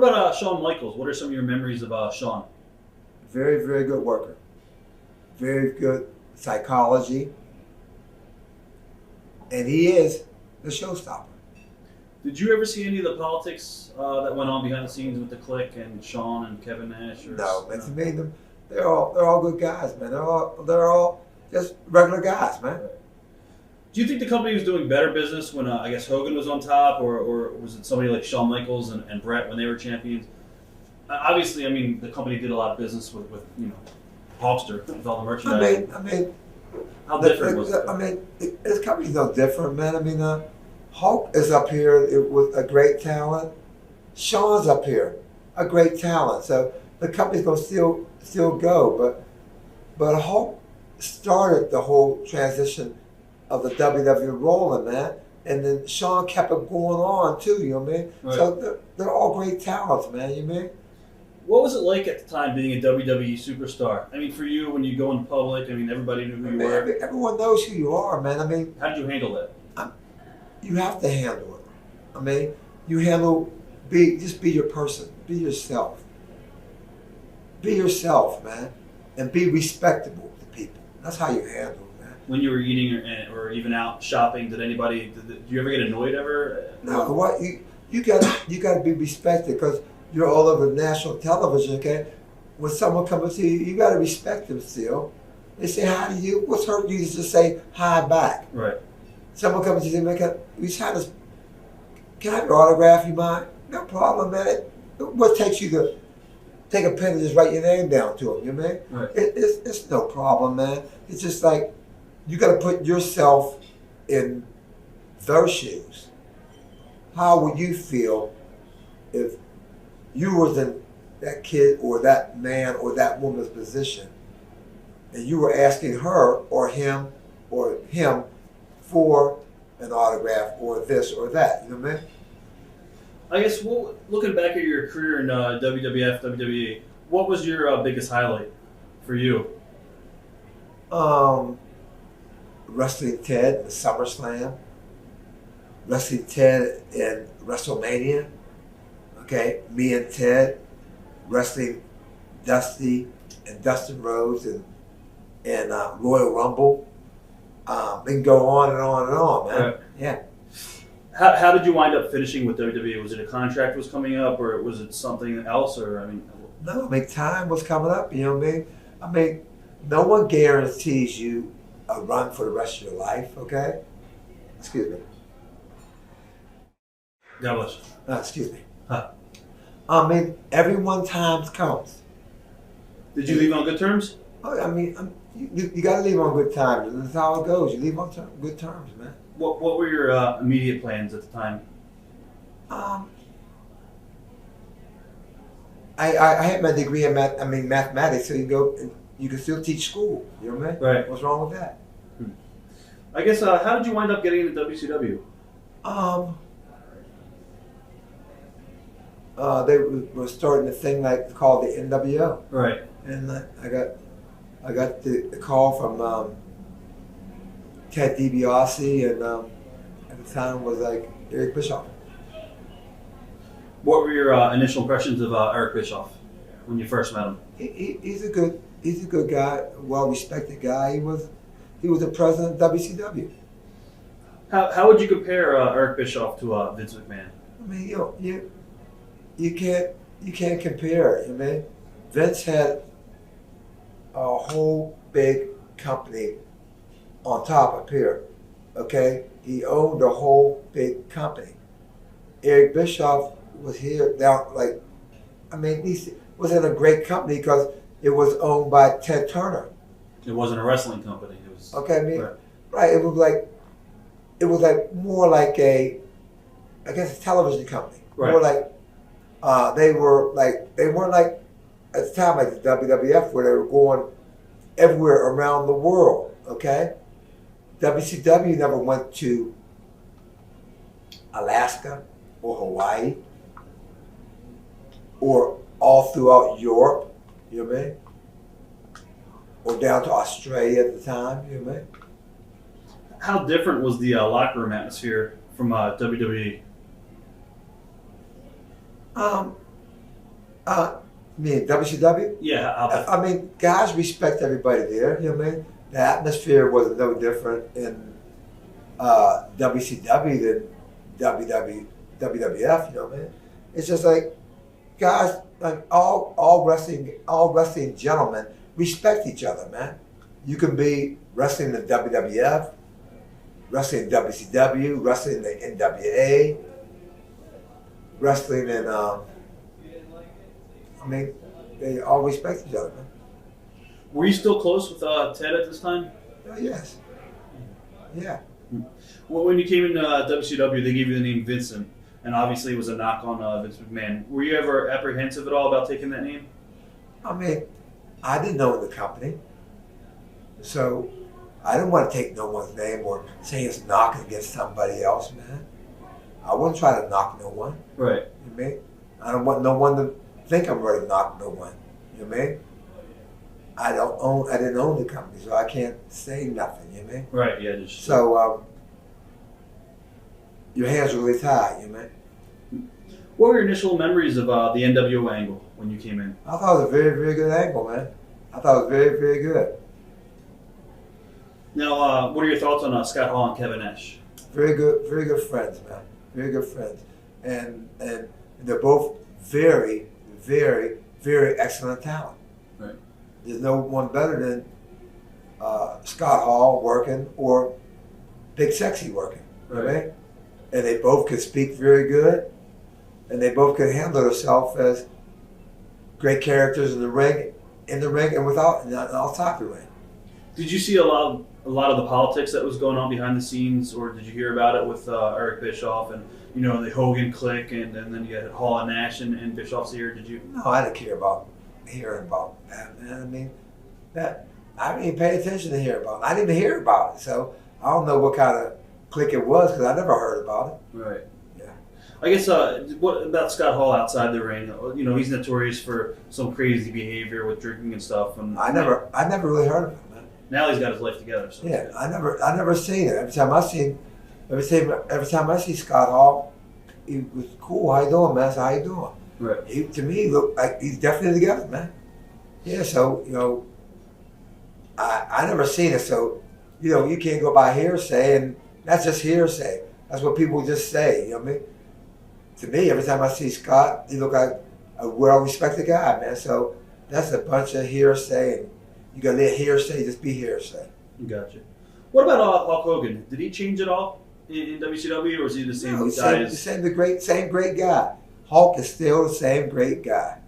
about Shawn Michaels? What are some of your memories of Shawn? Very, very good worker. Very good psychology. And he is the showstopper. Did you ever see any of the politics that went on behind the scenes with the Clique and Shawn and Kevin Nash? No, man. To me, they're all good guys, man. They're all just regular guys, man. Do you think the company was doing better business when I guess Hogan was on top, or was it somebody like Shawn Michaels and Brett when they were champions? Obviously, I mean, the company did a lot of business with Hulkster with all the merchandise. I mean, how different was it? I mean, this company's no different, man. I mean, Hulk is up here with a great talent. Shawn's up here, a great talent. So the company's gonna still go, but Hulk started the whole transition of the WWE rolling, man. And then Shawn kept it going on too, you know what I mean? Right. So they're all great talents, man, you know what I mean? What was it like at the time being a WWE superstar? I mean, for you, when you go in public, I mean, everybody knew who you were. Everyone knows who you are, man. I mean, how did you handle that? You have to handle it. I mean, just be your person. Be yourself. Be yourself, man. And be respectable to people. That's how you handle it, man. When you were eating or even out shopping, did you ever get annoyed ever? No, what you got to be respected because you're all over national television. Okay, when someone comes to you, you got to respect them still. They say hi to you. What's hurt you to just say hi back? Right. Someone comes to you, can I have your autograph? You mind? No problem, man. What takes you to take a pen and just write your name down to them? You know what I mean? Right. It's no problem, man. It's just like you got to put yourself in their shoes. How would you feel if you was in that kid or that man or that woman's position, and you were asking her or him for an autograph or this or that? You know what I mean? I guess looking back at your career in WWF, WWE, what was your biggest highlight for you? Wrestling Ted in SummerSlam, wrestling Ted in WrestleMania. Okay, me and Ted wrestling Dusty and Dustin Rhodes and Royal Rumble. They can go on and on and on, man. Right. Yeah. How did you wind up finishing with WWE? Was it a contract was coming up, or was it something else? Or no. I mean, time was coming up. You know what I mean? I mean, no one guarantees you a run for the rest of your life. Okay? Excuse me. God bless you. Excuse me. Huh. I mean, everyone times comes. Did you leave on good terms? Oh, I mean, you got to leave on good terms. That's how it goes. You leave on good terms, man. What were your immediate plans at the time? I had my degree in mathematics, so you can still teach school. You know what I mean? Right. What's wrong with that? I guess how did you wind up getting into WCW? They were starting a thing called the NWO. Right. And I got the call from Ted Dibiase, and at the time was Eric Bischoff. What were your initial impressions of Eric Bischoff when you first met him? He's a good guy, well respected guy. He was the president of WCW. How would you compare Eric Bischoff to Vince McMahon? I mean, you can't compare. I mean, Vince had a whole big company on top up here. Okay, he owned a whole big company. Eric Bischoff was here down he was in a great company because it was owned by Ted Turner. It wasn't a wrestling company. It was okay. I mean, right. It was more like a television company. Right. More like they weren't like at the time like the WWF where they were going everywhere around the world. Okay, WCW never went to Alaska or Hawaii or all throughout Europe. You know what I mean? Or down to Australia at the time. You know what I mean? How different was the locker room atmosphere from WWE? I mean, WCW? Yeah, I mean, guys respect everybody there, you know what I mean? The atmosphere was no different in WCW than WWF, you know what I mean? It's just like, guys, like all wrestling gentlemen respect each other, man. You can be wrestling in WWF, wrestling in WCW, wrestling in NWA, wrestling in, I mean, they all respect each other, man. Were you still close with Ted at this time? Oh, yes. Yeah. Well, when you came into WCW, they gave you the name Vincent, and obviously it was a knock on Vince McMahon. Were you ever apprehensive at all about taking that name? I mean, I didn't know the company, so I didn't want to take no one's name or say it's knocking against somebody else, man. I wasn't trying to knock no one. Right. You know what I mean? I don't want no one to think I'm ready to knock no one. You know what I mean? I didn't own the company, so I can't say nothing. You know what I mean? Right. Yeah. Just so your hands are really tied. You know what I mean? What were your initial memories of the NWO angle when you came in? I thought it was a very, very good angle, man. I thought it was very, very good. Now, what are your thoughts on Scott Hall and Kevin Nash? Very good friends, man. Very good friends, and they're both very, very, very excellent talent. Right. There's no one better than Scott Hall working or Big Sexy working. Right. Right? And they both could speak very good, and they both could handle themselves as great characters in the ring, and without and outside the ring. Did you see a lot of the politics that was going on behind the scenes, or did you hear about it with Eric Bischoff and the Hogan clique, and then you had Hall and Nash and Bischoff's ear? Did you? No, I didn't care about hearing about that, man. I mean, I didn't even pay attention to hear about it. I didn't even hear about it, so I don't know what kind of clique it was because I never heard about it. Right. Yeah. I guess what about Scott Hall outside the ring? He's notorious for some crazy behavior with drinking and stuff. And I never really heard of him, man. Now he's got his life together. So yeah, I never seen it. Every time I see Scott Hall, he was cool. How you doing, man? I said, how you doing? Right. To me, he looked like he's definitely together, man. Yeah, so I never seen it. So you can't go by hearsay, and that's just hearsay. That's what people just say. You know what I mean? To me, every time I see Scott, he look like a well-respected guy, man. So that's a bunch of hearsay, and you gotta let hearsay just be hearsay. Gotcha. What about Hulk Hogan? Did he change at all in WCW, or is he the same guy? Same great guy. Hulk is still the same great guy.